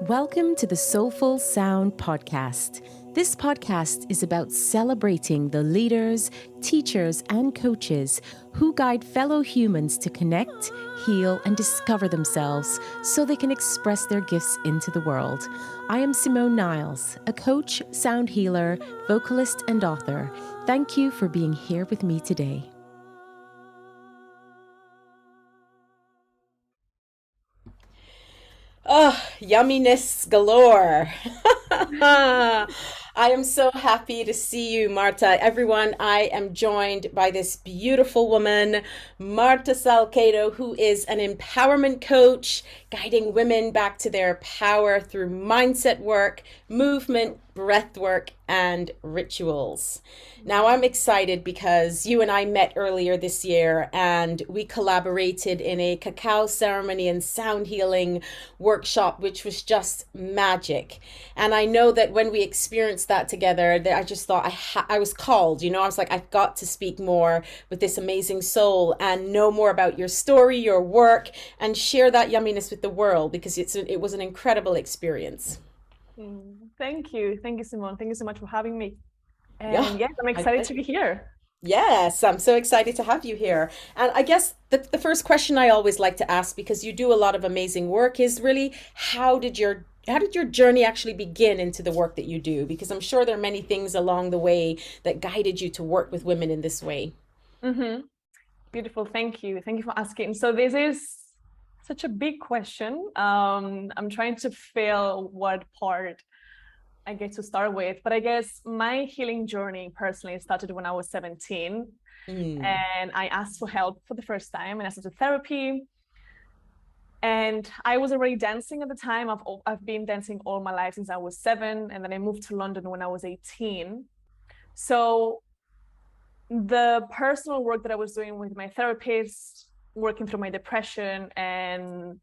Welcome to the Soulfull Sound Podcast. This podcast is about celebrating the leaders, teachers, and coaches who guide fellow humans to connect, heal, and discover themselves so they can express their gifts into the world. I am Simone Niles, a coach, sound healer, vocalist, and author. Thank you for being here with me today. Oh, yumminess galore. I am so happy to see you, Marta. Everyone, I am joined by this beautiful woman, Marta Salcedo, who is an empowerment coach, guiding women back to their power through mindset work, movement, breath work, and rituals. Now, I'm excited because you and I met earlier this year and we collaborated in a cacao ceremony and sound healing workshop, which was just magic. And I know that when we experienced that together, that I just thought I was called, I was like, I've got to speak more with this amazing soul and know more about your story, your work, and share that yumminess with the world because it was an incredible experience. Thank you, Simone. Thank you so much for having me. And yes, I'm excited to be here. Yes, I'm so excited to have you here. And I guess the first question I always like to ask, because you do a lot of amazing work, is really how did your journey actually begin into the work that you do? Because I'm sure there are many things along the way that guided you to work with women in this way. Mm-hmm. Beautiful. Thank you. Thank you for asking. So this is such a big question. I'm trying to feel what part I get to start with, but I guess my healing journey personally started when I was 17 and I asked for help for the first time and I started therapy. And I was already dancing at the time. I've been dancing all my life since I was 7, and then I moved to London when I was 18. So the personal work that I was doing with my therapist, working through my depression and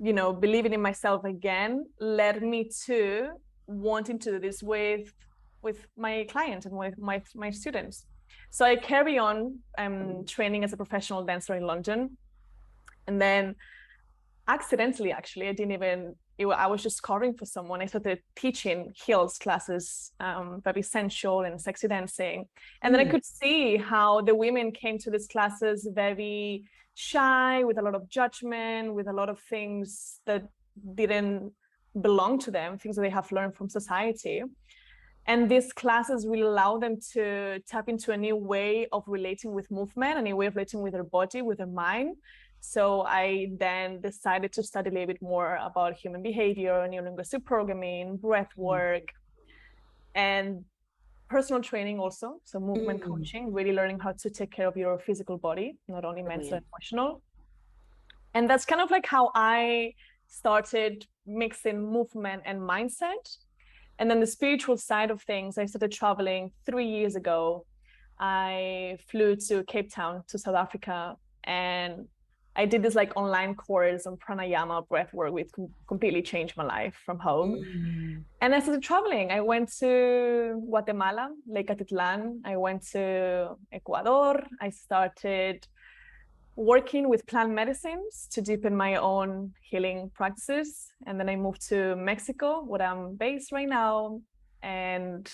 believing in myself again, led me to wanting to do this with my clients and with my students. So I carry on training as a professional dancer in London, and then accidentally, actually, I was just covering for someone. I started teaching heels classes, very sensual and sexy dancing, and then I could see how the women came to these classes very shy, with a lot of judgment, with a lot of things that didn't belong to them, things that they have learned from society. And these classes will allow them to tap into a new way of relating with movement, a new way of relating with their body, with their mind. So I then decided to study a little bit more about human behavior, neurolinguistic programming, breath work, and personal training also. So movement coaching, really learning how to take care of your physical body, not only mental and emotional. And that's kind of like how I started mixing movement and mindset. And then the spiritual side of things, I started traveling 3 years ago. I flew to Cape Town, to South Africa, and I did this online course on pranayama breathwork, which completely changed my life from home. And I started traveling. I went to Guatemala, Lake Atitlan. I went to Ecuador. I started working with plant medicines to deepen my own healing practices. And then I moved to Mexico, where I'm based right now. And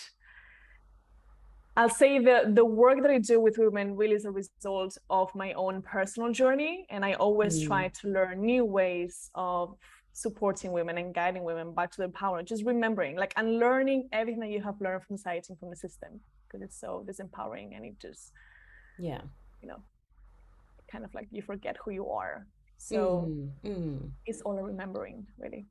I'll say the work that I do with women really is a result of my own personal journey. And I always try to learn new ways of supporting women and guiding women back to their power, just remembering, unlearning everything that you have learned from society and from the system, because it's so disempowering and it just, kind of you forget who you are. So it's all a remembering, really.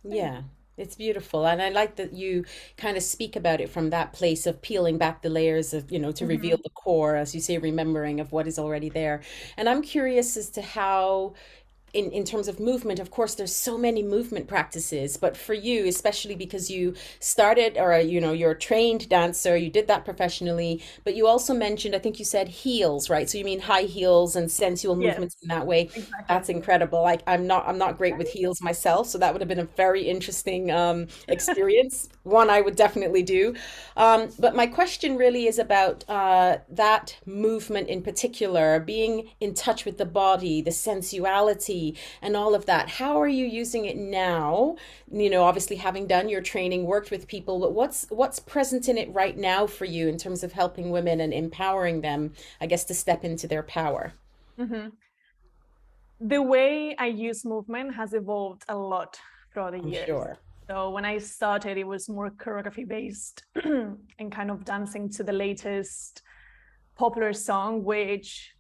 Yeah. It's beautiful. And I like that you kind of speak about it from that place of peeling back the layers of, to reveal the core, as you say, remembering of what is already there. And I'm curious as to how, in terms of movement, of course, there's so many movement practices, but for you, especially because you started, or, you're a trained dancer, you did that professionally, but you also mentioned, I think you said heels, right? So you mean high heels and sensual movements in that way. Exactly. That's incredible. I'm not great with heels myself, so that would have been a very interesting experience. One I would definitely do. But my question really is about that movement in particular, being in touch with the body, the sensuality, flexibility and all of that. How are you using it now? You know, obviously having done your training, worked with people, but what's present in it right now for you in terms of helping women and empowering them, I guess, to step into their power? Mm-hmm. The way I use movement has evolved a lot throughout the I'm years. sure. So when I started, it was more choreography based and kind of dancing to the latest popular song, which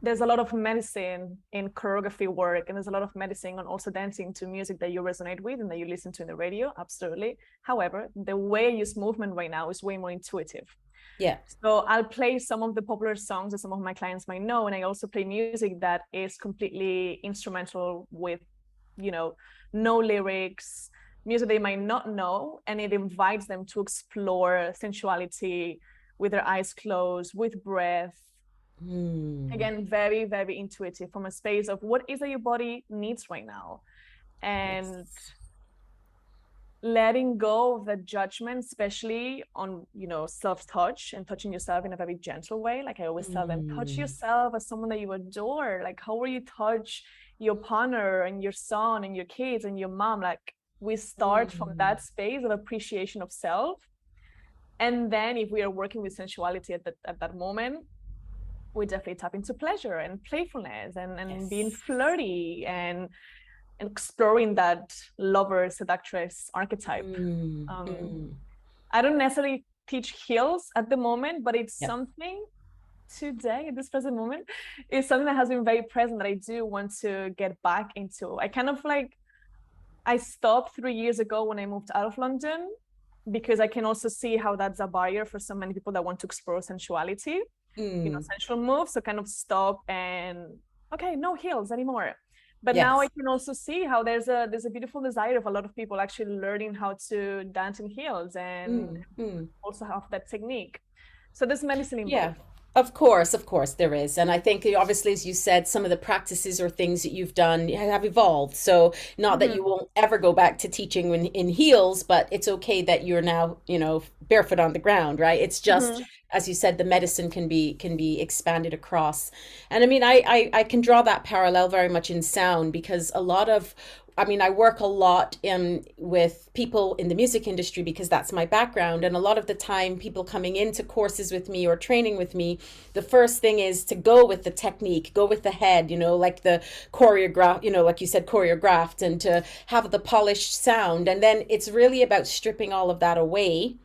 there's a lot of medicine in choreography work, and there's a lot of medicine on also dancing to music that you resonate with and that you listen to in the radio. Absolutely. However, the way I use movement right now is way more intuitive. Yeah. So I'll play some of the popular songs that some of my clients might know, and I also play music that is completely instrumental with, you know, no lyrics, music they might not know, and it invites them to explore sensuality with their eyes closed, with breath. Again, very, very intuitive from a space of what is that your body needs right now. And letting go of the judgment, especially on, you know, self-touch and touching yourself in a very gentle way. Like I always tell them, touch yourself as someone that you adore. Like how will you touch your partner and your son and your kids and your mom? Like we start from that space of appreciation of self. And then if we are working with sensuality at that moment, we definitely tap into pleasure and playfulness and being flirty and exploring that lover seductress archetype. I don't necessarily teach heels at the moment, but it's something today at this present moment is something that has been very present that I do want to get back into. I stopped 3 years ago when I moved out of London, because I can also see how that's a barrier for so many people that want to explore sensuality, you know, sensual moves. So kind of stop and okay, no heels anymore. But now I can also see how there's a beautiful desire of a lot of people actually learning how to dance in heels and also have that technique. So there's medicine involved. Yeah. Of course there is. And I think obviously, as you said, some of the practices or things that you've done have evolved. So not that you won't ever go back to teaching in heels, but it's okay that you're now, you know, barefoot on the ground, right? It's just, as you said, the medicine can be expanded across. And I mean, I can draw that parallel very much in sound, because a lot of, I mean, I work a lot with people in the music industry because that's my background. And a lot of the time, people coming into courses with me or training with me, the first thing is to go with the technique, go with the head, you know, like the choreograph, you know, like you said, choreographed, and to have the polished sound. And then it's really about stripping all of that away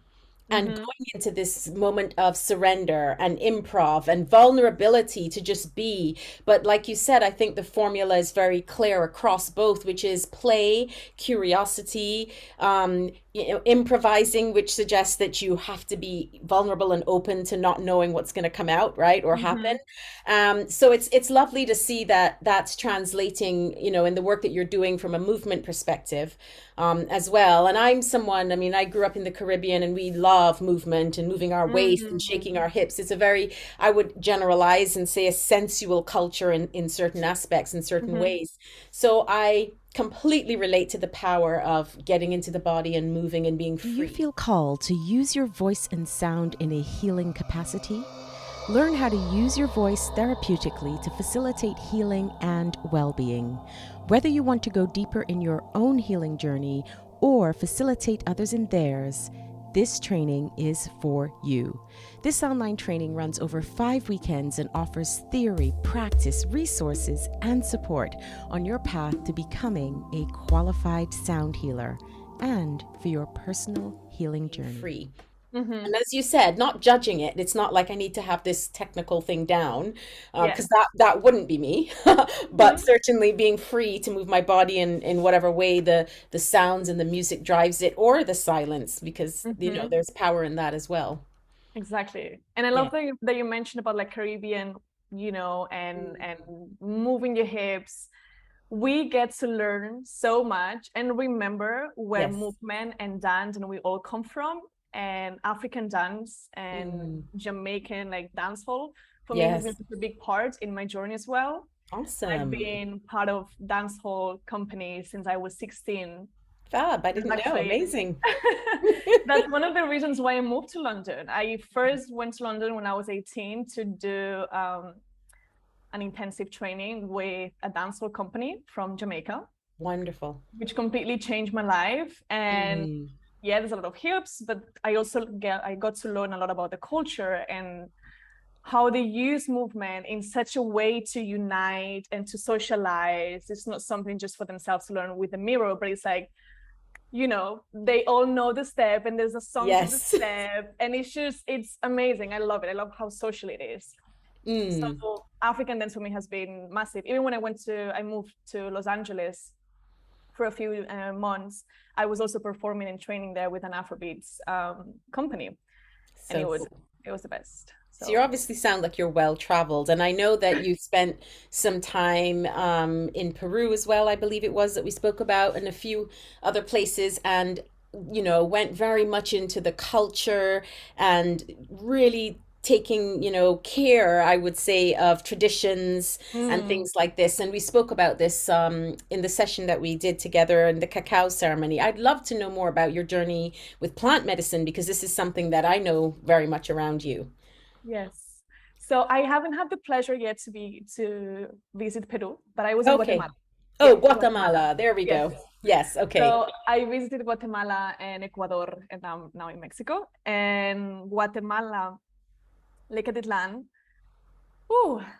and going into this moment of surrender and improv and vulnerability to just be. But like you said, I think the formula is very clear across both, which is play, curiosity, you know, improvising, which suggests that you have to be vulnerable and open to not knowing what's going to come out, right, or happen. So it's lovely to see that that's translating, you know, in the work that you're doing from a movement perspective, as well. And I'm someone, I mean, I grew up in the Caribbean, and we love movement and moving our waist and shaking our hips. It's a very, I would generalize and say, a sensual culture in certain aspects, in certain ways. So I completely relate to the power of getting into the body and moving and being free. Do you feel called to use your voice and sound in a healing capacity? Learn how to use your voice therapeutically to facilitate healing and well-being. Whether you want to go deeper in your own healing journey or facilitate others in theirs, this training is for you. This online training runs over 5 weekends and offers theory, practice, resources, and support on your path to becoming a qualified sound healer and for your personal healing journey. Free. And as you said, not judging it. It's not like I need to have this technical thing down, because that wouldn't be me. But certainly being free to move my body in whatever way the sounds and the music drives it, or the silence, because you know, there's power in that as well. Exactly. And I love that you mentioned about like Caribbean, you know, and moving your hips. We get to learn so much and remember where movement and dance and we all come from. And African dance and Jamaican like dancehall for me has been such a big part in my journey as well. Awesome. I've been part of dancehall company since I was 16. Fab, I didn't know. Amazing. That's one of the reasons why I moved to London. I first went to London when I was 18 to do an intensive training with a dancehall company from Jamaica. Wonderful. Which completely changed my life. And yeah, there's a lot of hips, but I got to learn a lot about the culture and how they use movement in such a way to unite and to socialize. It's not something just for themselves to learn with a mirror, but it's like, you know, they all know the step and there's a song to the step, and it's amazing. I love it. I love how social it is. So African dance for me has been massive. Even when I moved to Los Angeles for a few months, I was also performing and training there with an Afrobeats company, and it was the best. So you obviously sound like you're well traveled, and I know that you spent some time in Peru as well, I believe it was, that we spoke about, and a few other places, and you know, went very much into the culture and really taking, you know, care, I would say, of traditions and things like this. And we spoke about this in the session that we did together in the cacao ceremony. I'd love to know more about your journey with plant medicine, because this is something that I know very much around you. Yes. So I haven't had the pleasure yet to visit Peru, but I was in Guatemala. Oh, yes, Guatemala. There we go. Yes. Okay. So I visited Guatemala and Ecuador, and now in Mexico. And Guatemala, Lecatitlan,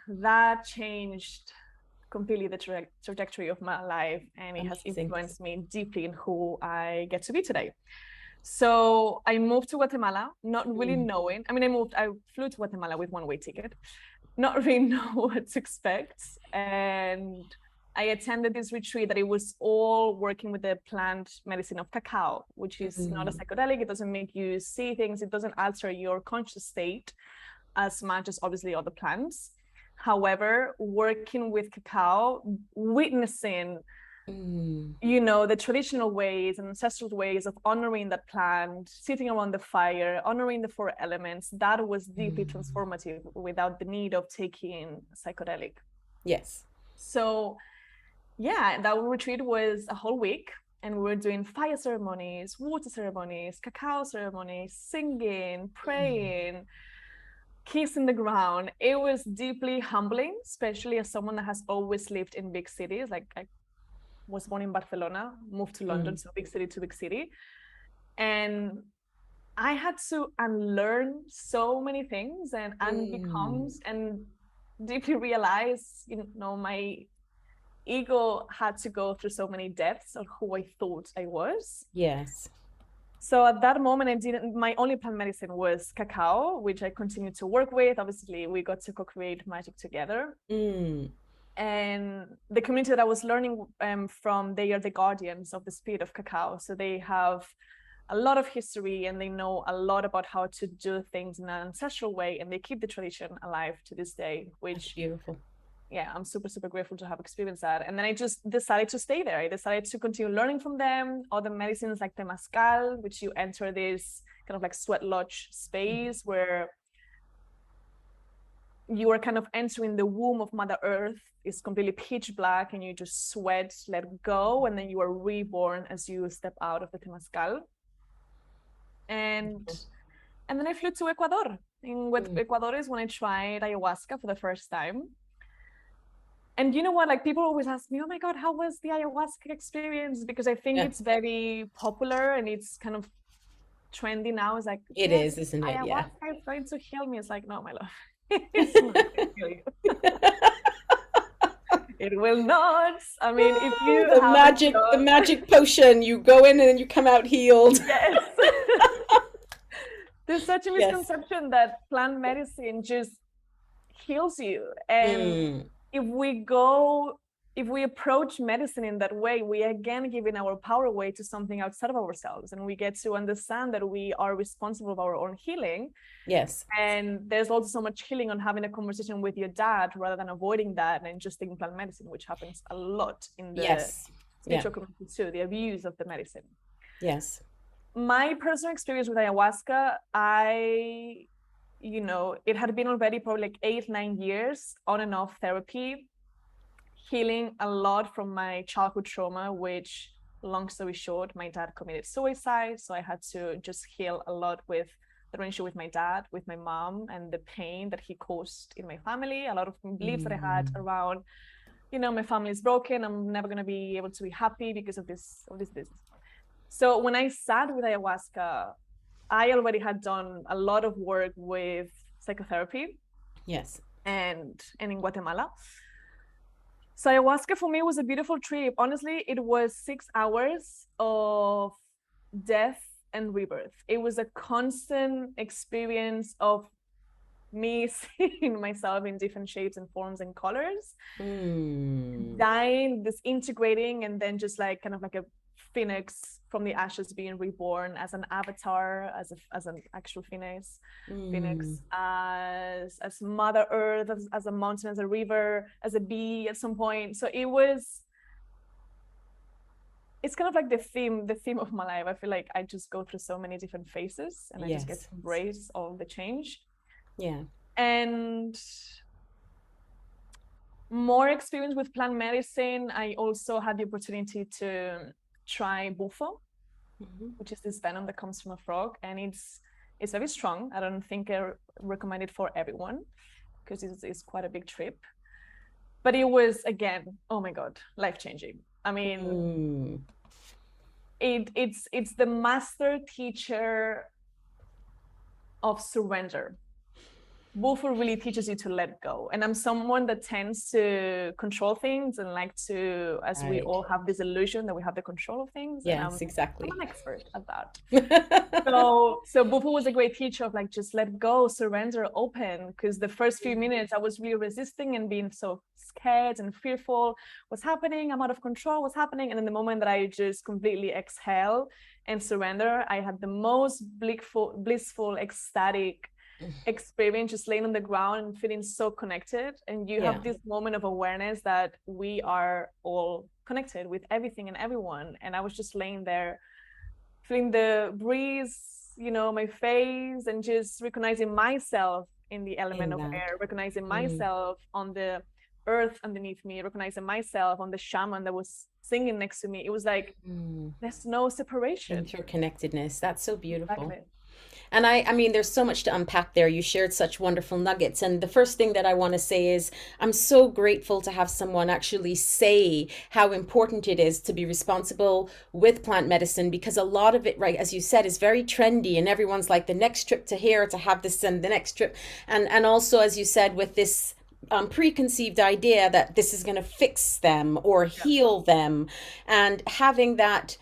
that changed completely the trajectory of my life, and it has influenced me deeply in who I get to be today. So I moved to Guatemala, not really knowing. I mean, I flew to Guatemala with one-way ticket, not really know what to expect. And I attended this retreat that it was all working with the plant medicine of cacao, which is not a psychedelic. It doesn't make you see things. It doesn't alter your conscious state as much as obviously other plants. However, working with cacao, witnessing you know, the traditional ways and ancestral ways of honoring that plant, sitting around the fire, honoring the 4 elements, that was deeply transformative without the need of taking psychedelic. Yes. So yeah, that retreat was a whole week, and we were doing fire ceremonies, water ceremonies, cacao ceremonies, singing, praying, kissing the ground. It was deeply humbling, especially as someone that has always lived in big cities. Like I was born in Barcelona, moved to London, so big city to big city. And I had to unlearn so many things and unbecome and deeply realize, you know, my ego had to go through so many depths of who I thought I was. Yes. So at that moment, my only plant medicine was cacao, which I continued to work with. Obviously, we got to co-create magic together. And the community that I was learning from, they are the guardians of the spirit of cacao. So they have a lot of history, and they know a lot about how to do things in an ancestral way, and they keep the tradition alive to this day, which That's beautiful. Yeah, I'm super, super grateful to have experienced that. And then I just decided to stay there. I decided to continue learning from them. Other medicines like temazcal, which you enter this kind of like sweat lodge space where you are kind of entering the womb of Mother Earth. It's completely pitch black, and you just sweat, let go, and then you are reborn as you step out of the temazcal. And then I flew to Ecuador. In Ecuador is when I tried ayahuasca for the first time. And you know what, like people always ask me, oh my God, how was the ayahuasca experience? Because I think it's very popular and it's kind of trendy now. It's like, it is, isn't it? Ayahuasca is going to heal me. It's like, no, my love, it's not going to heal you. It will not. I mean, if you the magic potion, you go in and then you come out healed. Yes. There's such a misconception that plant medicine just heals you. And if we approach medicine in that way, we again giving our power away to something outside of ourselves, and we get to understand that we are responsible for our own healing. Yes. And there's also so much healing on having a conversation with your dad rather than avoiding that and just taking plant medicine, which happens a lot in the spiritual community too, the abuse of the medicine. Yes. My personal experience with ayahuasca, it had been already probably like 8-9 years on and off therapy, healing a lot from my childhood trauma, which, long story short, my dad committed suicide. So I had to just heal a lot with the relationship with my dad, with my mom, and the pain that he caused in my family. A lot of beliefs that I had around, my family is broken. I'm never going to be able to be happy because of this. So when I sat with ayahuasca, I already had done a lot of work with psychotherapy. Yes. And in Guatemala. So ayahuasca for me was a beautiful trip. Honestly, it was 6 hours of death and rebirth. It was a constant experience of me seeing myself in different shapes and forms and colors, dying, disintegrating, and then just like kind of like a phoenix from the ashes being reborn as an avatar, as an actual phoenix, as Mother Earth, as a mountain, as a river, as a bee at some point. So it's kind of like the theme of my life. I feel like I just go through so many different phases, and I just get to embrace all the change. Yeah. And more experience with plant medicine. I also had the opportunity to try bufo, which is this venom that comes from a frog, and it's very strong. I don't think I recommend it for everyone because it's quite a big trip. But it was, again, oh my God, life-changing. I mean, it's the master teacher of surrender. Bufo really teaches you to let go. And I'm someone that tends to control things and like to, as we all have this illusion that we have the control of things. Yes, exactly. I'm an expert at that. So Bufo was a great teacher of like, just let go, surrender, open. Because the first few minutes I was really resisting and being so scared and fearful. What's happening? I'm out of control. What's happening? And in the moment that I just completely exhale and surrender, I had the most blissful, ecstatic experience, just laying on the ground and feeling so connected. And you have this moment of awareness that we are all connected with everything and everyone. And I was just laying there feeling the breeze, my face, and just recognizing myself in the element of air, recognizing myself on the earth underneath me, recognizing myself on the shaman that was singing next to me. It was like there's no separation. Interconnectedness. That's so beautiful. Exactly. And I mean, there's so much to unpack there. You shared such wonderful nuggets. And the first thing that I want to say is I'm so grateful to have someone actually say how important it is to be responsible with plant medicine, because a lot of it, right, as you said, is very trendy and everyone's like the next trip to here to have this and the next trip. And also, as you said, with this preconceived idea that this is going to fix them or heal them, and having that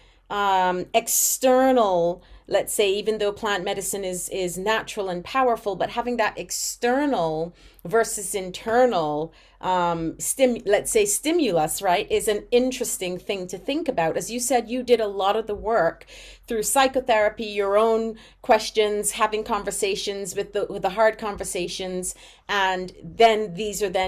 external, let's say, even though plant medicine is natural and powerful, but having that external versus internal let's say stimulus, right, is an interesting thing to think about. As you said, you did a lot of the work through psychotherapy, your own questions, having conversations with the hard conversations, and then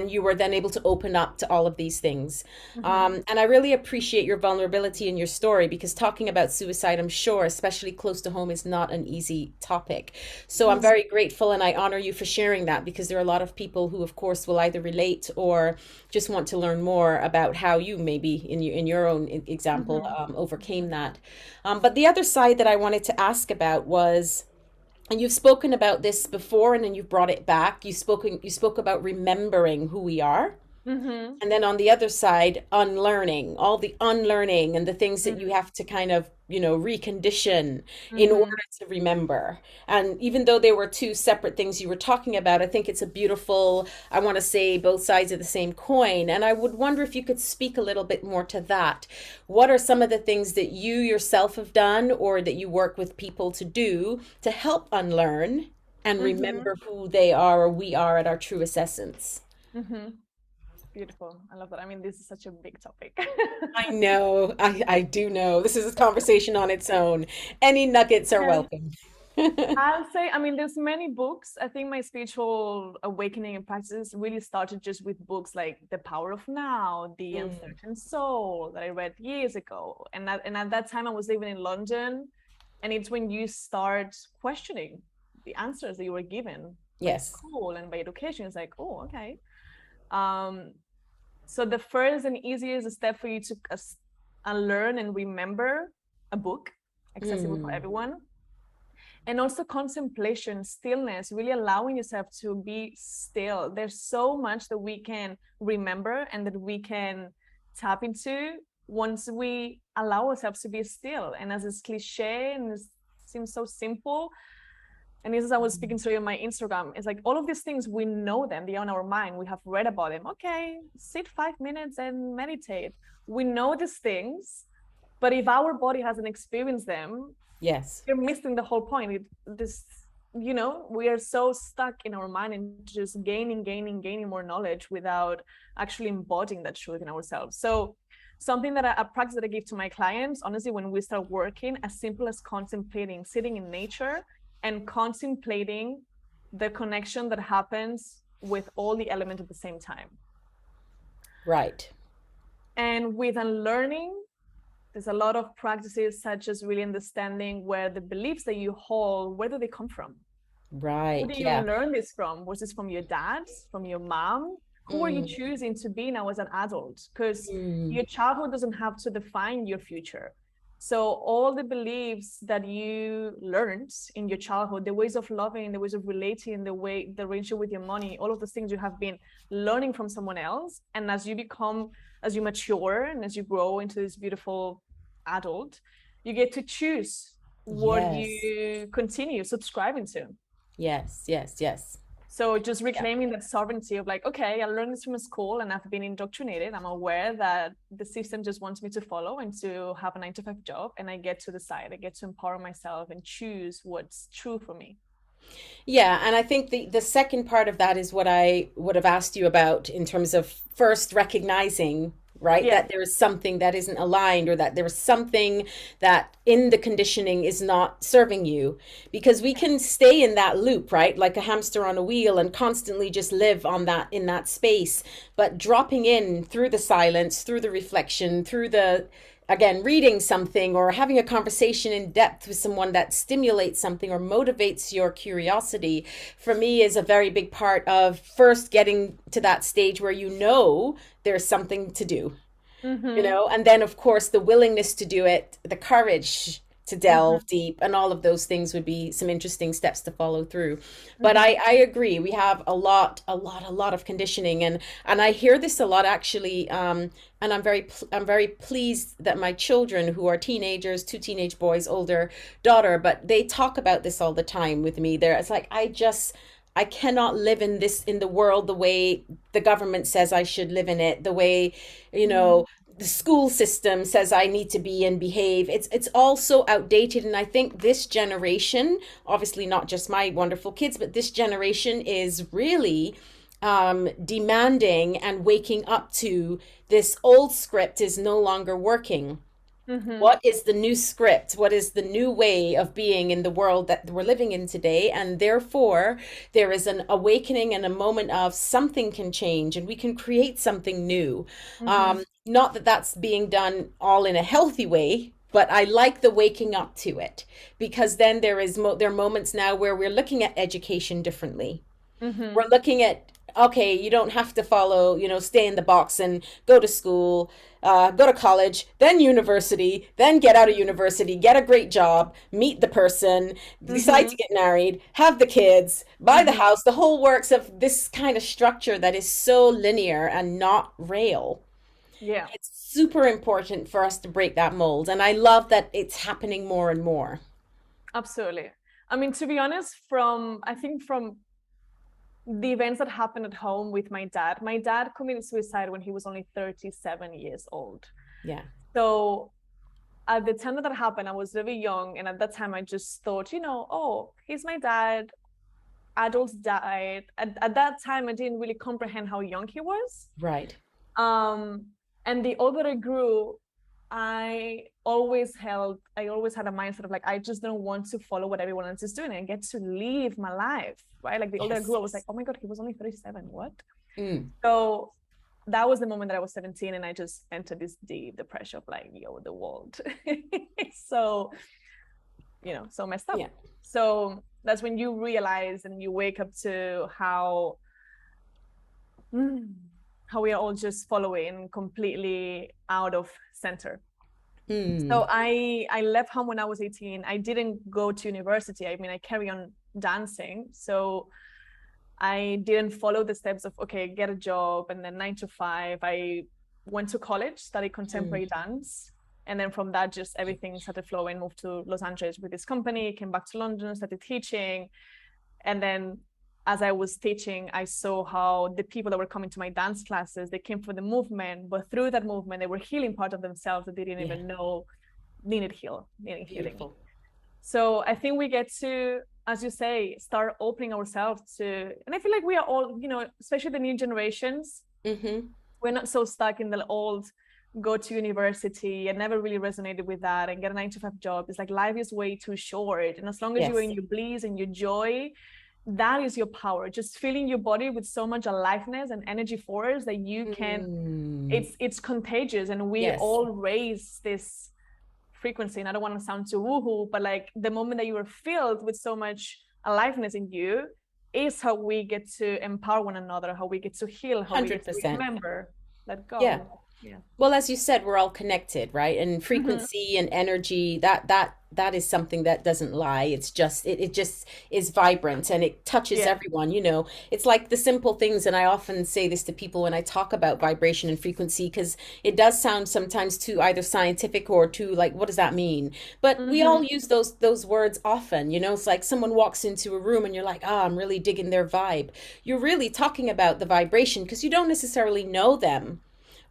you were then able to open up to all of these things. And I really appreciate your vulnerability in your story, because talking about suicide, I'm sure, especially close to home, is not an easy topic. So I'm very grateful, and I honor you for sharing that, because there are a lot of people who, of course, will either relate or just want to learn more about how you maybe in your own example overcame that. But the other side that I wanted to ask about was, and you've spoken about this before and then you've brought it back, you spoke about remembering who we are. And then on the other side, unlearning, all the unlearning and the things that you have to kind of, recondition in order to remember. And even though they were two separate things you were talking about, I think it's a beautiful, I want to say, both sides of the same coin. And I would wonder if you could speak a little bit more to that. What are some of the things that you yourself have done or that you work with people to do to help unlearn and remember who they are or we are at our truest essence? Beautiful. I love that. I mean, this is such a big topic. I know. I do know. This is a conversation on its own. Any nuggets are welcome. I'll say, I mean, there's many books. I think my spiritual awakening and practices really started just with books like The Power of Now, The Uncertain Soul that I read years ago. And at that time I was living in London, and it's when you start questioning the answers that you were given by school and by education. It's like, oh, okay. So the first and easiest step for you to unlearn and remember a book, accessible for everyone, And also contemplation, stillness, really allowing yourself to be still. There's so much that we can remember and that we can tap into once we allow ourselves to be still. And as it's cliche and it seems so simple, and as I was speaking to you on my Instagram, it's like all of these things, we know them, they're on our mind, we have read about them. Okay, sit 5 minutes and meditate. We know these things, but if our body hasn't experienced them, yes, you're missing the whole point. We are so stuck in our mind and just gaining more knowledge without actually embodying that truth in ourselves. So something that a practice that I give to my clients, honestly, when we start working, as simple as contemplating, sitting in nature and contemplating the connection that happens with all the elements at the same time. Right. And with unlearning, there's a lot of practices such as really understanding where the beliefs that you hold, where do they come from? Right. Who do you learn this from? Was this from your dad, from your mom? Who are you choosing to be now as an adult? Because your childhood doesn't have to define your future. So all the beliefs that you learned in your childhood, the ways of loving, the ways of relating, the relationship with your money, all of those things you have been learning from someone else. And as you mature and as you grow into this beautiful adult, you get to choose what you continue subscribing to. Yes. So just reclaiming that sovereignty of like, okay, I learned this from school and I've been indoctrinated. I'm aware that the system just wants me to follow and to have a 9-to-5 job, and I get to decide, I get to empower myself and choose what's true for me. Yeah, and I think the second part of that is what I would have asked you about in terms of first recognizing, right, that there is something that isn't aligned, or that there is something that in the conditioning is not serving you, because we can stay in that loop, right, like a hamster on a wheel, and constantly just live on that, in that space. But dropping in through the silence, through the reflection, through the, again, reading something or having a conversation in depth with someone that stimulates something or motivates your curiosity, for me, is a very big part of first getting to that stage where you know there's something to do, and then of course the willingness to do it, the courage to delve deep, and all of those things would be some interesting steps to follow through. But I agree, we have a lot of conditioning, and I hear this a lot, actually, and I'm very pleased that my children, who are teenagers, 2 teenage boys, older daughter, but they talk about this all the time with me. It's like, I cannot live in the world the way the government says I should live in it, the way, the school system says I need to be and behave. It's all so outdated. And I think this generation, obviously not just my wonderful kids, but this generation is really demanding and waking up to this old script is no longer working. What is the new script? What is the new way of being in the world that we're living in today? And therefore, there is an awakening and a moment of something can change and we can create something new. Not that that's being done all in a healthy way, but I like the waking up to it, because then there are moments now where we're looking at education differently. We're looking at, okay, you don't have to follow, stay in the box and go to school, go to college, then university, then get out of university, get a great job, meet the person, decide to get married, have the kids, buy the house, the whole works of this kind of structure that is so linear and not real. Yeah. It's super important for us to break that mold. And I love that it's happening more and more. Absolutely. I mean, to be honest, from the events that happened at home with my dad committed suicide when he was only 37 years old. Yeah. So at the time that happened, I was very young. And at that time, I just thought, oh, he's my dad. Adults died. At that time, I didn't really comprehend how young he was. Right. And the older I grew, I always had a mindset of like, I just don't want to follow what everyone else is doing. I get to live my life, right? Like the older I grew, I was like, oh my God, he was only 37. What? So that was the moment that I was 17, and I just entered this deep depression of like, the world. So, so messed up. Yeah. So that's when you realize and you wake up to how we are all just following completely out of center. So I left home when I was 18. I didn't go to university. I mean, I carry on dancing. So I didn't follow the steps of, okay, get a job and then 9 to 5. I went to college, studied contemporary dance. And then from that, just everything started flowing, moved to Los Angeles with this company, came back to London, started teaching. And then as I was teaching, I saw how the people that were coming to my dance classes, they came for the movement, but through that movement, they were healing part of themselves that they didn't even know needed healing. So I think we get to, as you say, start opening ourselves to, and I feel like we are all, you know, especially the new generations, we're not so stuck in the old, go to university and never really resonated with that and get a 9 to 5 job. It's like life is way too short. And as long as you're in your bliss and your joy, that is your power. Just filling your body with so much aliveness and energy force that you can, it's contagious. And we all raise this frequency. And I don't want to sound too woohoo, but like the moment that you are filled with so much aliveness in you is how we get to empower one another, how we get to heal, how 100%. We get to remember, let go. Yeah. Well, as you said, we're all connected, right? And frequency and energy, that is something that doesn't lie. It's just, it just is vibrant and it touches everyone, you know. It's like the simple things. And I often say this to people when I talk about vibration and frequency, because it does sound sometimes too either scientific or too like, what does that mean? But we all use those words often, you know. It's like someone walks into a room and you're like, oh, I'm really digging their vibe. You're really talking about the vibration because you don't necessarily know them,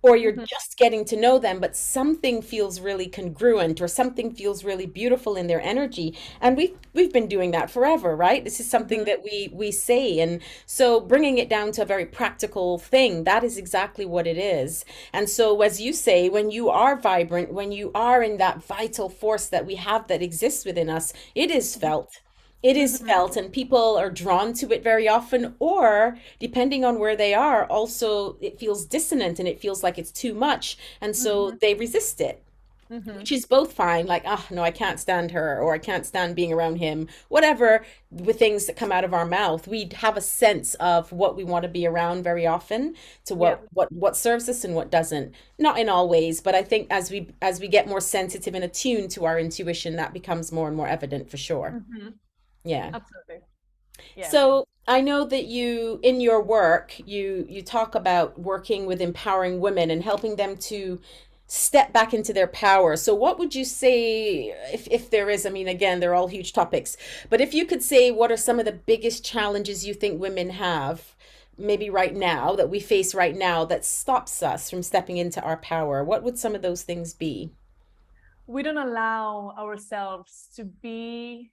or you're just getting to know them, but something feels really congruent or something feels really beautiful in their energy. And we've been doing that forever, right? This is something that we say. And so bringing it down to a very practical thing, that is exactly what it is. And so as you say, when you are vibrant, when you are in that vital force that we have that exists within us, it is felt. It is felt, and people are drawn to it very often, or depending on where they are, also it feels dissonant and it feels like it's too much. And so they resist it, which is both fine. Like, oh, no, I can't stand her, or I can't stand being around him, whatever, with things that come out of our mouth. We have a sense of what we want to be around very often, to what serves us and what doesn't. Not in all ways, but I think as we get more sensitive and attuned to our intuition, that becomes more and more evident for sure. Yeah. Absolutely. Yeah. So I know that you, in your work, you talk about working with empowering women and helping them to step back into their power. So what would you say, if there is, I mean, again, they're all huge topics, but if you could say, what are some of the biggest challenges you think women have, maybe right now, that we face right now, that stops us from stepping into our power? What would some of those things be? We don't allow ourselves to be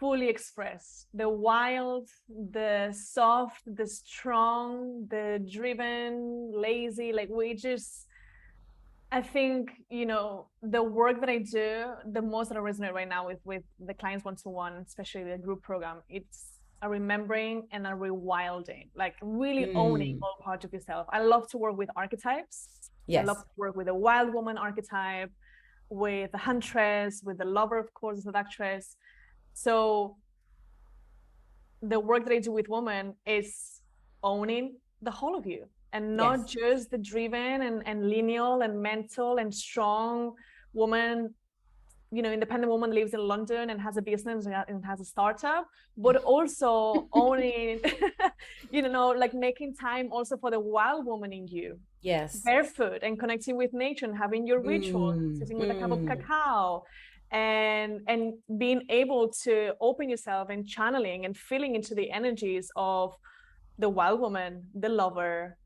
fully expressed. The wild, the soft, the strong, the driven, lazy, like we just, I think, you know, the work that I do, the most that I resonate right now with the clients one-to-one, especially the group program, it's a remembering and a rewilding, like really owning all parts of yourself. I love to work with archetypes. I love to work with a wild woman archetype, with the huntress, with the lover, of course, the seductress. So the work that I do with women is owning the whole of you, and not just the driven and lineal and mental and strong woman, you know, independent woman lives in London and has a business and has a startup, but also owning, you know, like making time also for the wild woman in you. Yes. Barefoot and connecting with nature and having your rituals, sitting with a cup of cacao. And being able to open yourself and channeling and feeling into the energies of the wild woman, the lover,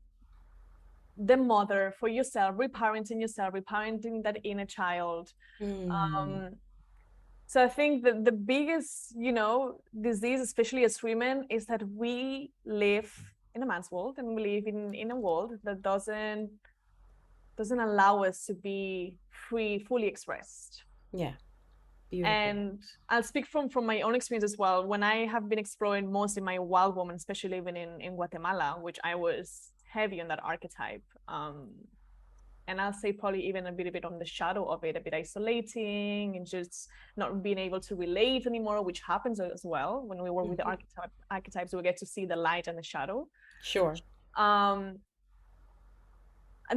the mother for yourself, reparenting that inner child. So I think that the biggest, you know, disease, especially as women, is that we live in a man's world and we live in a world that doesn't allow us to be free, fully expressed. Yeah. Beautiful. And I'll speak from my own experience as well. When I have been exploring mostly my wild woman, especially living in Guatemala, which I was heavy on that archetype. And I'll say probably even a bit on the shadow of it, a bit isolating and just not being able to relate anymore, which happens as well. When we work with the archetypes, we get to see the light and the shadow. Sure.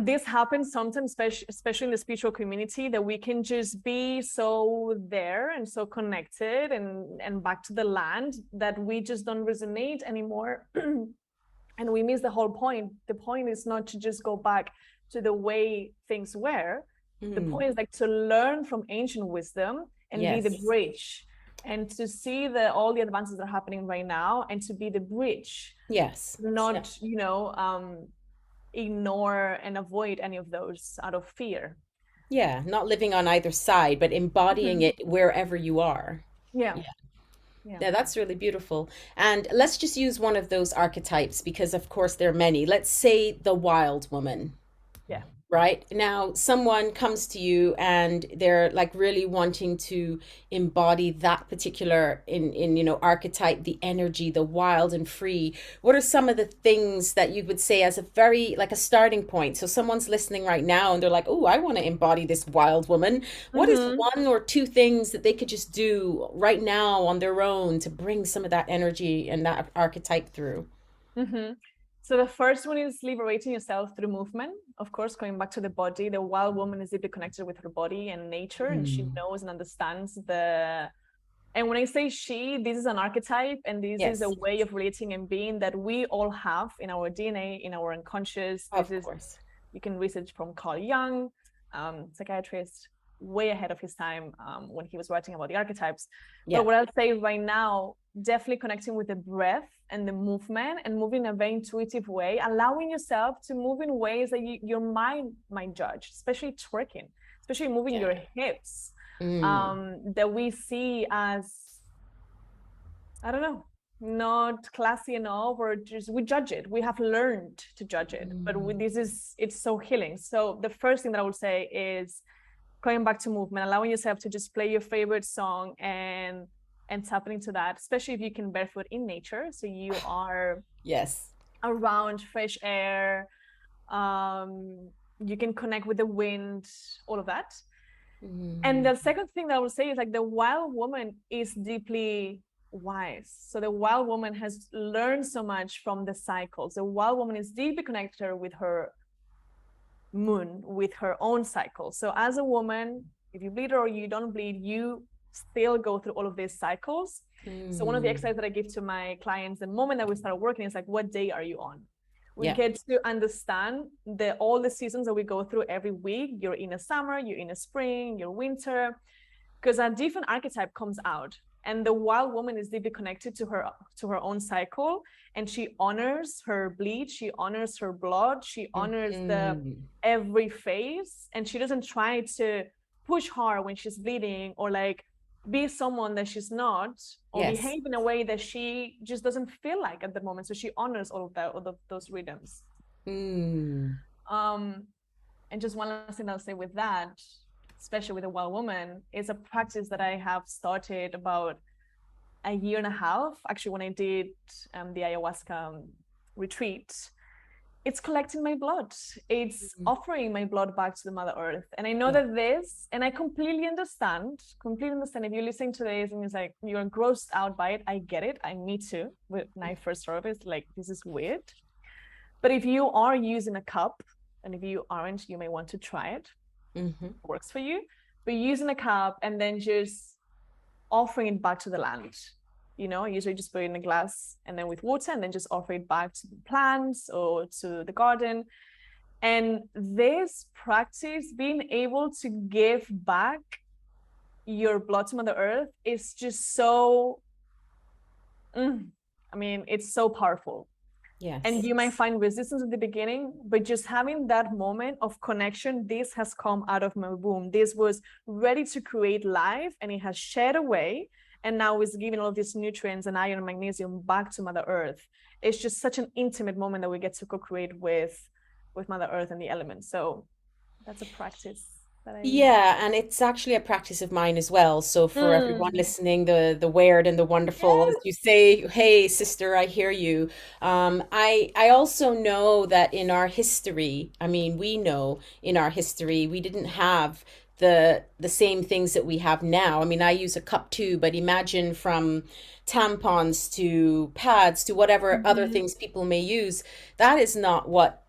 this happens sometimes, especially in the spiritual community, that we can just be so there and so connected and back to the land that we just don't resonate anymore. And we miss the whole point. The point is not to just go back to the way things were. The point is like to learn from ancient wisdom and be the bridge, and to see all the advances that are happening right now, and to be the bridge. Not ignore and avoid any of those out of fear. Not living on either side, but embodying it wherever you are. Yeah, that's really beautiful. And let's just use one of those archetypes, because of course there are many. Let's say the wild woman. Right now, someone comes to you and they're like really wanting to embody that particular in archetype, the energy, the wild and free. What are some of the things that you would say as a very like a starting point? So someone's listening right now and they're like, oh, I want to embody this wild woman. What is one or two things that they could just do right now on their own to bring some of that energy and that archetype through? So the first one is liberating yourself through movement. Of course, going back to the body, the wild woman is deeply connected with her body and nature, and she knows and understands and when I say she, this is an archetype, and this is a way of relating and being that we all have in our DNA, in our unconscious. Of course. You can research from Carl Jung, psychiatrist, way ahead of his time when he was writing about the archetypes. But what I'll say right now, definitely connecting with the breath and the movement, and moving in a very intuitive way, allowing yourself to move in ways that your mind might judge, especially twerking, especially moving your hips, that we see as, I don't know, not classy enough, or just we judge it. We have learned to judge it, but it's so healing. So the first thing that I would say is going back to movement, allowing yourself to just play your favorite song and tap into that, especially if you can barefoot in nature. So you are around fresh air, you can connect with the wind, all of that. And the second thing that I would say is like the wild woman is deeply wise. So the wild woman has learned so much from the cycles. The wild woman is deeply connected with her moon, with her own cycle. So as a woman, if you bleed or you don't bleed, you still go through all of these cycles. So one of the exercises that I give to my clients the moment that we start working is like, what day are you on? We get to understand all the seasons that we go through every week. You're in a summer, you're in a spring, you're winter, because a different archetype comes out. And the wild woman is deeply connected to her own cycle, and she honors her bleed, she honors her blood, she honors every phase, and she doesn't try to push hard when she's bleeding, or like be someone that she's not, or behave in a way that she just doesn't feel like at the moment. So she honors all of those rhythms. And just one last thing I'll say with that, especially with a wild woman, is a practice that I have started about a year and a half. Actually, when I did the ayahuasca retreat, it's collecting my blood. It's offering my blood back to the Mother Earth. And I know that and I completely understand. If you're listening to this and it's like, you're grossed out by it, I get it. Me too. When I first started, it's like, this is weird. But if you are using a cup, and if you aren't, you may want to try it. It works for you. But using a cup and then just offering it back to the land. I usually just put it in a glass and then with water, and then just offer it back to the plants or to the garden. And this practice, being able to give back your blood to Mother Earth, is just so, it's so powerful. And you might find resistance at the beginning, but just having that moment of connection, this has come out of my womb. This was ready to create life, and it has shed away. And now it's giving all of these nutrients and iron and magnesium back to Mother Earth. It's just such an intimate moment that we get to co-create with Mother Earth and the elements. So that's a practice that and it's actually a practice of mine as well. So for everyone listening, the weird and the wonderful, as you say, hey sister, I hear you. I also know that in our history, we know in our history we didn't have the same things that we have now. I use a cup too, but imagine from tampons to pads to whatever other things people may use. That is not what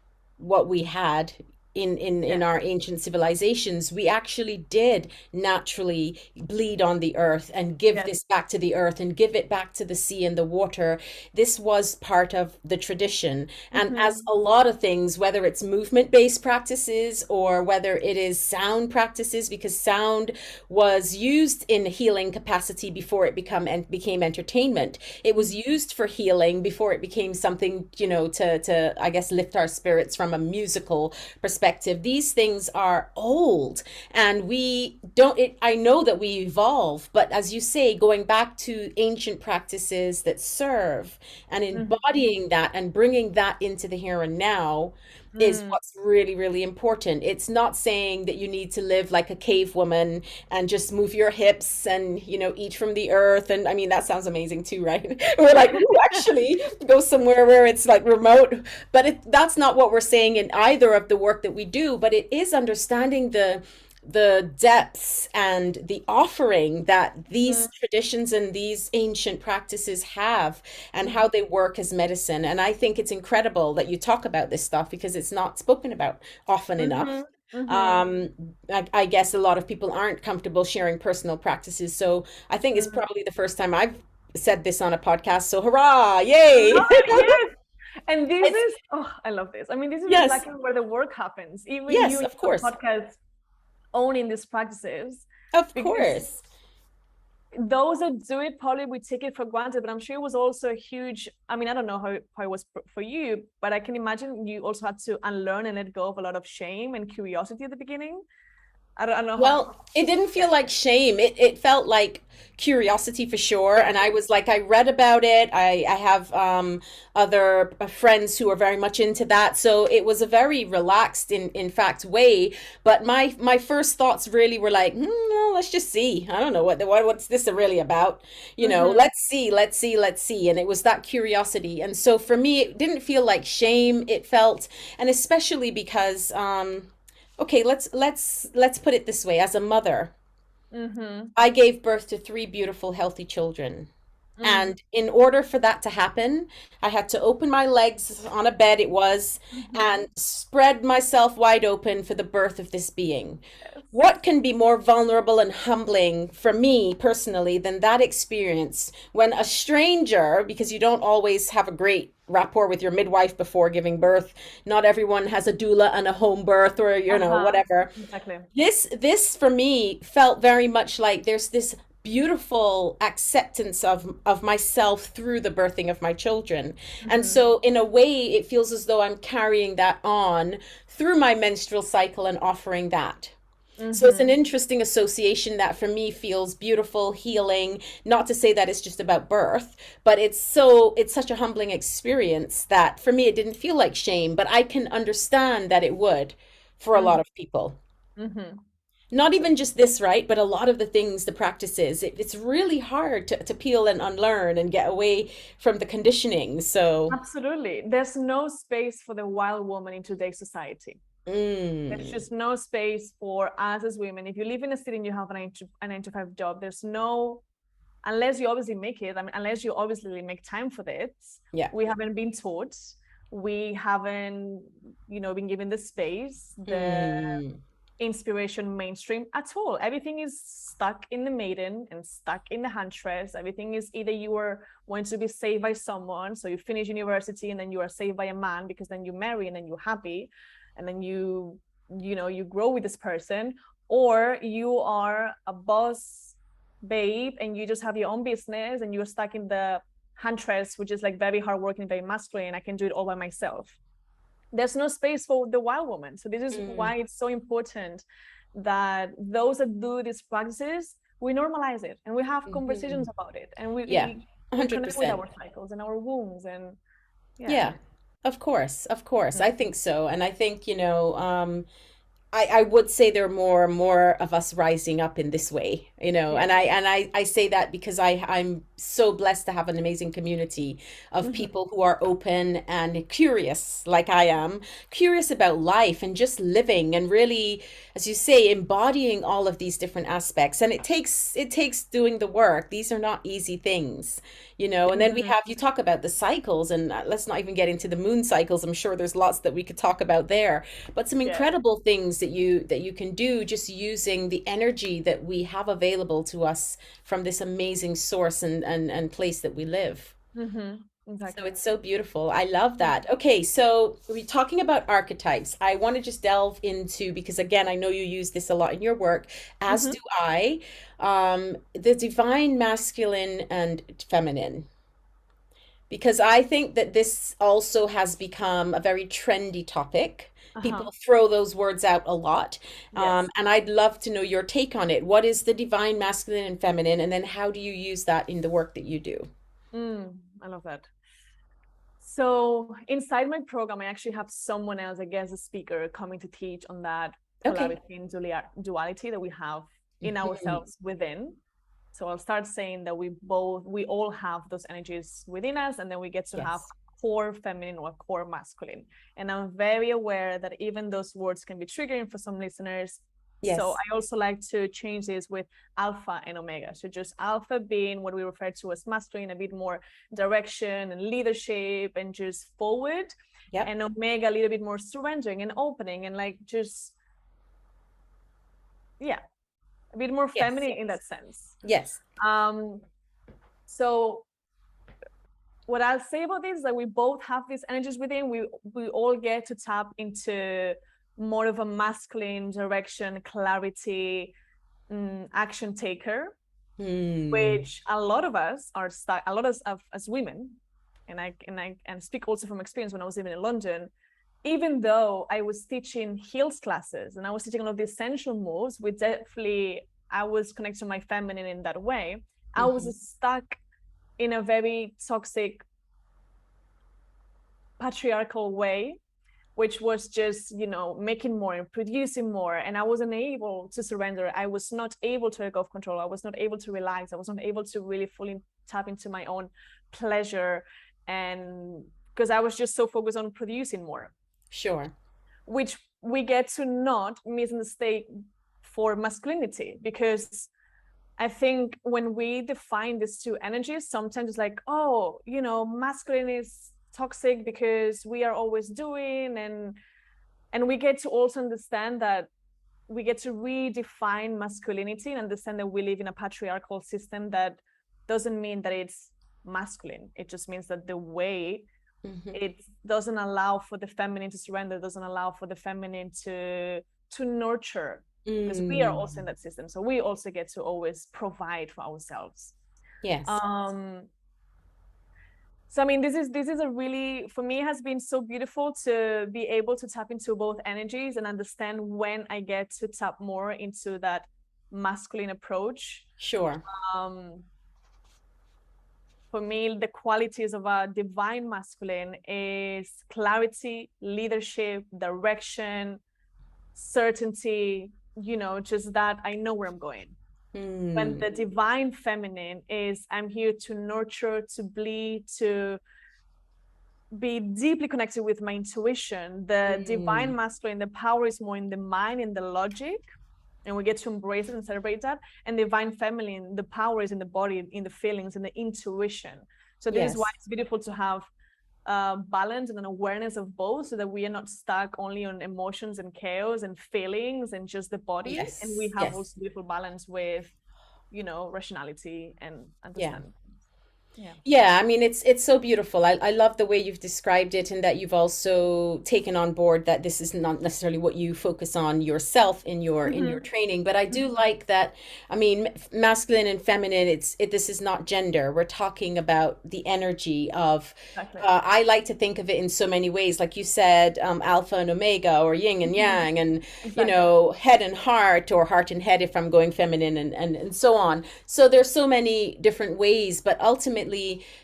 we had in our ancient civilizations, we actually did naturally bleed on the earth and give Yes. this back to the earth and give it back to the sea and the water. This was part of the tradition. And as Mm-hmm. a lot of things, whether it's movement-based practices or whether it is sound practices, because sound was used in healing capacity before it became entertainment. It was used for healing before it became something, to I guess lift our spirits from a musical perspective. These things are old, and we don't I know that we evolve, but as you say, going back to ancient practices that serve and Mm-hmm. embodying that and bringing that into the here and now is Mm. what's really, really important. It's not saying that you need to live like a cave woman and just move your hips and, eat from the earth. And I mean, that sounds amazing too, right? We're like, ooh, actually go somewhere where it's like remote. But that's not what we're saying in either of the work that we do, but it is understanding the depths and the offering that these Mm-hmm. traditions and these ancient practices have and how Mm-hmm. they work as medicine. And I think it's incredible that you talk about this stuff because it's not spoken about often enough. Mm-hmm. Mm-hmm. Um, I guess a lot of people aren't comfortable sharing personal practices. So I think it's Mm-hmm. probably the first time I've said this on a podcast. So hurrah, yay. Love it, yes. And this It's, is, oh, I love this. I mean, this is yes, exactly where the work happens. Even you yes, in of your course. podcast owning these practices, Of because course. those that do it probably we take it for granted, but I'm sure it was also a huge, I mean, I don't know how it was for you, but I can imagine you also had to unlearn and let go of a lot of shame and curiosity at the beginning. I don't know how. Well, it didn't Yeah. feel like shame. It felt like curiosity for sure. And I was like, I read about it. I have other friends who are very much into that. So it was a very relaxed, in fact, way. But my first thoughts really were like, well, let's just see. I don't know what's this really about. Mm-hmm. Let's see, let's see, let's see. And it was that curiosity. And so for me, it didn't feel like shame. It felt, and especially because okay, let's put it this way. As a mother, Mm-hmm. I gave birth to three beautiful, healthy children. Mm-hmm. And in order for that to happen, I had to open my legs on a bed, it was, Mm-hmm. and spread myself wide open for the birth of this being. Yes. What can be more vulnerable and humbling for me personally than that experience when a stranger, because you don't always have a great rapport with your midwife before giving birth, not everyone has a doula and a home birth or, Uh-huh. whatever. Exactly. This for me felt very much like there's this beautiful acceptance of myself through the birthing of my children. And Mm-hmm. so in a way it feels as though I'm carrying that on through my menstrual cycle and offering that. So it's an Mm-hmm. interesting association that for me feels beautiful, healing, not to say that it's just about birth, but it's such a humbling experience that for me it didn't feel like shame, but I can understand that it would for a lot Mm-hmm. of people. Mm-hmm. Not even just this, right? But a lot of the things, the practices, it's really hard to peel and unlearn and get away from the conditioning. So, Absolutely. There's no space for the wild woman in today's society. There's mm, just no space for us as women. If you live in a city and you have a 9 to 5 job, there's no, unless you obviously make it, I mean, unless you obviously make time for it, yeah. we haven't been taught. We haven't, been given the space, the Mm, inspiration mainstream at all. Everything is stuck in the maiden and stuck in the huntress. Everything is either you are want to be saved by someone, so you finish university and then you are saved by a man because then you marry and then you're happy, and then you grow with this person, or you are a boss babe and you just have your own business and you're stuck in the huntress, which is like very hardworking, very masculine. I can do it all by myself. There's no space for the wild woman. So this is mm, why it's so important that those that do these practices, we normalize it and we have mhm. conversations about it, and we Yeah, we, we connect with 100%. our cycles and our wombs, and yeah. Yeah, of course, of course. I think so. And I think, I would say there are more and more of us rising up in this way, you know, Yeah. and I say that because I'm so blessed to have an amazing community of Hmm. people who are open and curious, like I am, curious about life and just living and really, as you say, embodying all of these different aspects. And it takes doing the work. These are not easy things, you know. And then we Hmm. have, you talk about the cycles, and let's not even get into the moon cycles. I'm sure there's lots that we could talk about there, but some Yeah. incredible things that you can do just using the energy that we have available to us from this amazing source and place that we live. Hmm. So Exactly. it's so beautiful. I love Yeah. that. Okay, so we're talking about archetypes. I want to just delve into, because again, I know you use this a lot in your work, as Hmm. do I, the divine masculine and feminine, because I think that this also has become a very trendy topic. Uh-huh. People throw those words out a lot. Yes. And I'd love to know your take on it. What is the divine masculine and feminine? And then how do you use that in the work that you do? I love that. So inside my program, I actually have someone else, I guess, a speaker coming to teach on that Okay. polarity and duality that we have in Mhm. ourselves within. So I'll start saying that we all have those energies within us, and then we get to have Yes. core feminine or core masculine. And I'm very aware that even those words can be triggering for some listeners. So Yes. I also like to change this with alpha and omega. So just alpha being what we refer to as masculine, a bit more direction and leadership and just forward, Yep. and omega a little bit more surrendering and opening and like just, yeah, a bit more Yes. feminine in that sense. Yes. um so what I'll say about this is that we both have these energies within. We all get to tap into more of a masculine direction, clarity, action taker, Hmm. which a lot of us are stuck. A lot of us as women, and I speak also from experience when I was living in London. Even though I was teaching heels classes and I was teaching all of the essential moves, we definitely I was connected to my feminine in that way. I was Hmm. stuck in a very toxic patriarchal way, which was just, making more and producing more. And I wasn't able to surrender. I was not able to let go of control. I was not able to relax. I was not able to really fully tap into my own pleasure. And because I was just so focused on producing more, Sure. which we get to not mistake for masculinity, because I think when we define these two energies, sometimes it's like, oh, masculine is toxic because we are always doing, and we get to also understand that we get to redefine masculinity and understand that we live in a patriarchal system that doesn't mean that it's masculine. It just means that the way Hmm. it doesn't allow for the feminine to surrender, doesn't allow for the feminine to nurture, because we are also in Mm. that system. So we also get to always provide for ourselves. Yes. um so I mean, this is a really, for me, it has been so beautiful to be able to tap into both energies and understand when I get to tap more into that masculine approach. Sure. um for me, the qualities of a divine masculine is clarity, leadership, direction, certainty, just that I know where I'm going. When Mm. the divine feminine is, I'm here to nurture, to bleed, to be deeply connected with my intuition. The divine Mm. masculine, the power is more in the mind, in the logic, and we get to embrace it and celebrate that. And divine feminine, the power is in the body, in the feelings, in the intuition. So this is why Yes. it's beautiful to have balance and an awareness of both, so that we are not stuck only on emotions and chaos and feelings and just the body, and we Yes. have Yes. also beautiful balance with, rationality and Yeah. understanding. Yeah. Yeah, I mean it's so beautiful. I love the way you've described it, and that you've also taken on board that this is not necessarily what you focus on yourself in your Mm-hmm. training, but I do Mm-hmm. like that. I mean, masculine and feminine, this is not gender. We're talking about the energy of Exactly. I like to think of it in so many ways, like you said, alpha and omega, or yin and Mm-hmm. yang, and Exactly. head and heart, or heart and head if I'm going feminine, and so on. So there's so many different ways, but ultimately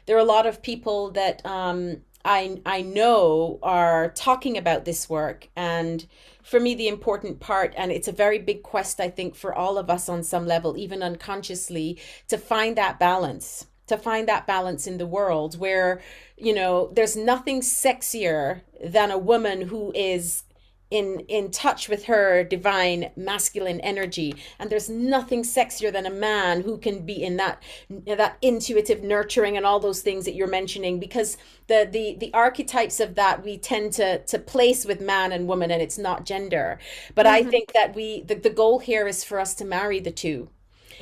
there are a lot of people that I know are talking about this work, and for me the important part, and it's a very big quest, I think, for all of us on some level, even unconsciously, to find that balance. To find that balance in the world where, there's nothing sexier than a woman who is in touch with her divine masculine energy, and there's nothing sexier than a man who can be in that intuitive nurturing and all those things that you're mentioning, because the archetypes of that we tend to place with man and woman, and it's not gender. But I think that the goal here is for us to marry the two.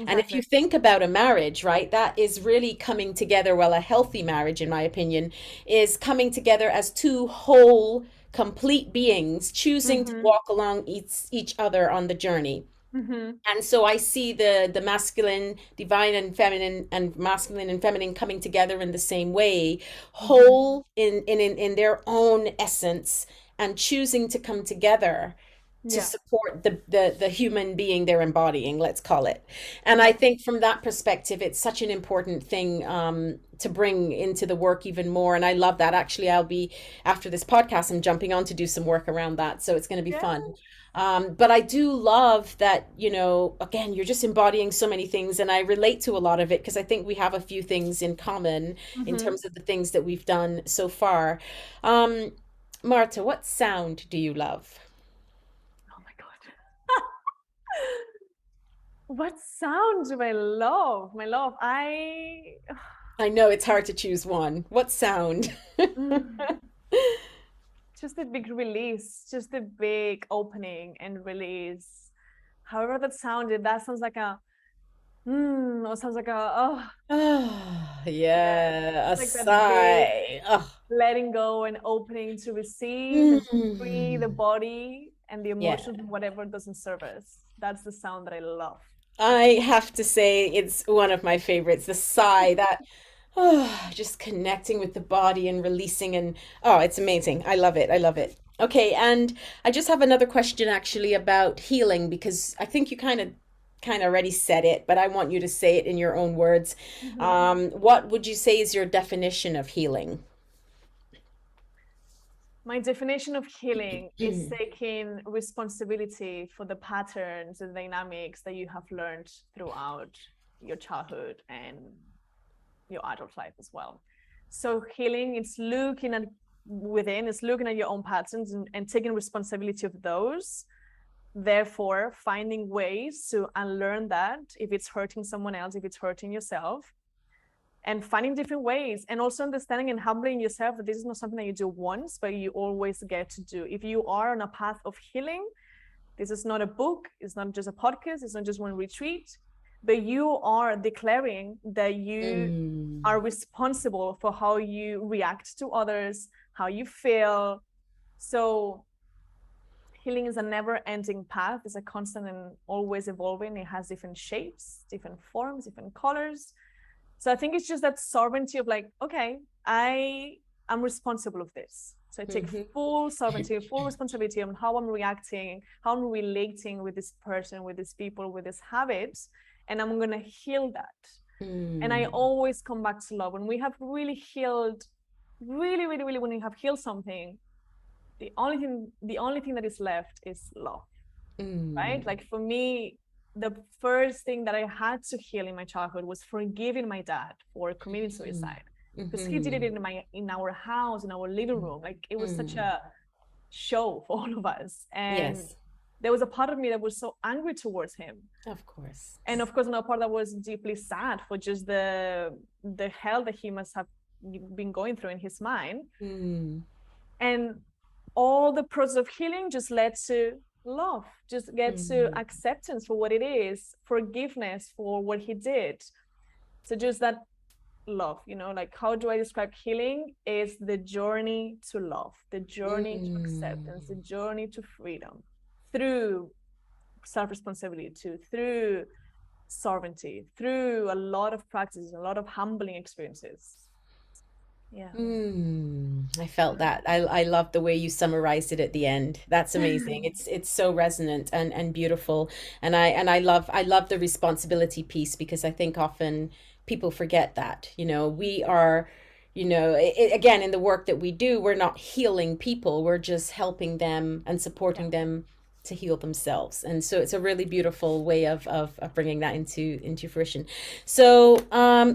And if you think about a marriage, right, that is really coming together. Well, a healthy marriage, in my opinion, is coming together as two whole, complete beings choosing to walk along each other on the journey. And so I see the masculine, divine and feminine, and masculine and feminine coming together in the same way, whole in their own essence, and choosing to come together to support the human being they're embodying, let's call it. And I think from that perspective, it's such an important thing to bring into the work even more. And I love that. Actually, I'll be, after this podcast, I'm jumping on to do some work around that. So it's going to be fun. But I do love that, again, you're just embodying so many things. And I relate to a lot of it because I think we have a few things in common in terms of the things that we've done so far. Marta, what sound do you love? What sound do I love? I know it's hard to choose one. What sound? Just a big release, just a big opening and release. However that sounded, that sounds like a or sounds like a a like sigh. Letting go and opening to receive and to free the body and the emotions, whatever doesn't serve us. That's the sound that I love. I have to say it's one of my favorites, the sigh, that just connecting with the body and releasing, and it's amazing. I love it. I love it. Okay, and I just have another question actually about healing, because I think you kind of already said it, but I want you to say it in your own words. What would you say is your definition of healing? My definition of healing is taking responsibility for the patterns and dynamics that you have learned throughout your childhood and your adult life as well. So healing, it's looking at within, it's looking at your own patterns and taking responsibility of those. Therefore, finding ways to unlearn that if it's hurting someone else, if it's hurting yourself. And finding different ways, and also understanding and humbling yourself that this is not something that you do once, but you always get to do. If you are on a path of healing, this is not a book, it's not just a podcast, it's not just one retreat, but you are declaring that you are responsible for how you react to others, how you feel. So healing is a never-ending path. It's a constant and always evolving. It has different shapes, different forms, different colors. So I think it's just that sovereignty of like, okay, I am responsible of this. So I take full sovereignty, full responsibility on how I'm reacting, how I'm relating with this person, with these people, with these habits, and I'm going to heal that. And I always come back to love. When we have really healed, really, when we have healed something, the only thing that is left is love, right? Like for me, the first thing that I had to heal in my childhood was forgiving my dad for committing suicide, because he did it in our house, in our living room. Like it was such a show for all of us, and there was a part of me that was so angry towards him, of course, and of course another part that was deeply sad for just the hell that he must have been going through in his mind. And all the process of healing just led to love, just get to acceptance for what it is, forgiveness for what he did. So just that love, like how do I describe healing? Is the journey to love, the journey to acceptance, the journey to freedom through self-responsibility, through sovereignty, through a lot of practices, a lot of humbling experiences. I felt that. I love the way you summarized it at the end. That's amazing. It's so resonant and beautiful. And I love the responsibility piece, because I think often people forget that, we are again, in the work that we do, we're not healing people, we're just helping them and supporting them to heal themselves. And so it's a really beautiful way of bringing that into fruition. So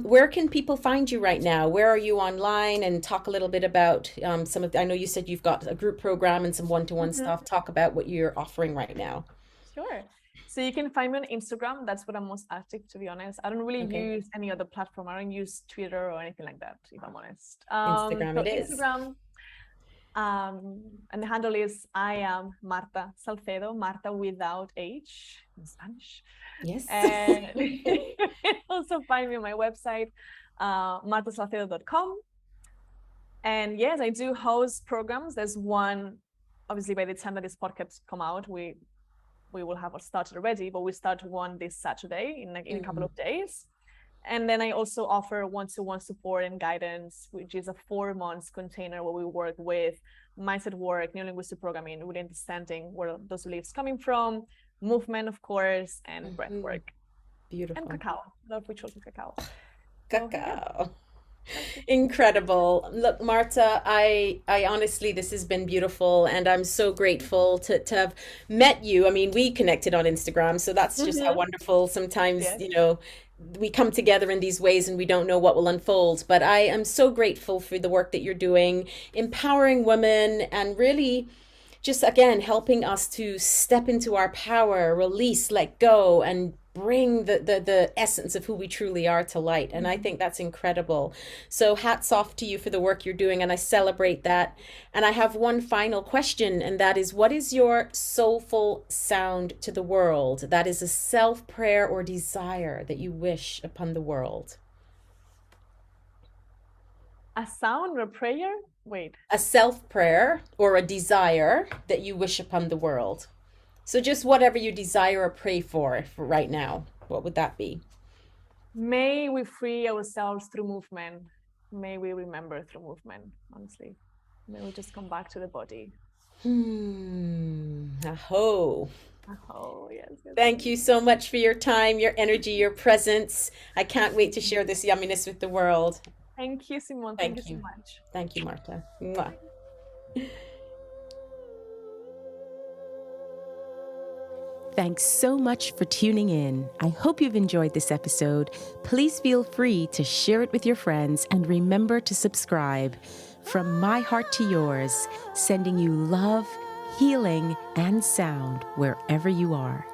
where can people find you right now? Where are you online? And talk a little bit about I know you said you've got a group program and some one-to-one stuff. Talk about what you're offering right now. Sure. So you can find me on Instagram. That's what I'm most active, to be honest. I don't really use any other platform. I don't use Twitter or anything like that, if I'm honest. Instagram, and the handle is I am Marta Salcedo, Marta without H in Spanish. Yes. And you can also find me on my website, martasalcedo.com. And yes, I do host programs. There's one, obviously by the time that this podcast come out, we will have started already, but we start one this Saturday in a couple of days. And then I also offer one-to-one support and guidance, which is a 4 months container where we work with mindset work, neuro-linguistic programming, really understanding where those beliefs coming from, movement, of course, and breath work. Beautiful. And cacao. Love rituals with cacao. Cacao. Incredible. Look, Marta, I honestly, this has been beautiful, and I'm so grateful to have met you. I mean, we connected on Instagram, so that's just how wonderful. Sometimes, we come together in these ways and we don't know what will unfold. But I am so grateful for the work that you're doing, empowering women, and really just, again, helping us to step into our power, release, let go, and bring the essence of who we truly are to light. And I think that's incredible. So hats off to you for the work you're doing, and I celebrate that. And I have one final question, and that is, what is your soulful sound to the world? That is a self-prayer or desire that you wish upon the world. A sound or a prayer? Wait. A self-prayer or a desire that you wish upon the world. So just whatever you desire or pray for right now, what would that be? May we free ourselves through movement. May we remember through movement, honestly. May we just come back to the body. Aho. Aho, yes. Thank you so much for your time, your energy, your presence. I can't wait to share this yumminess with the world. Thank you, Simone. Thank you so much. Thank you, Marta. Mwah. Thanks so much for tuning in. I hope you've enjoyed this episode. Please feel free to share it with your friends, and remember to subscribe. From my heart to yours, sending you love, healing, and sound wherever you are.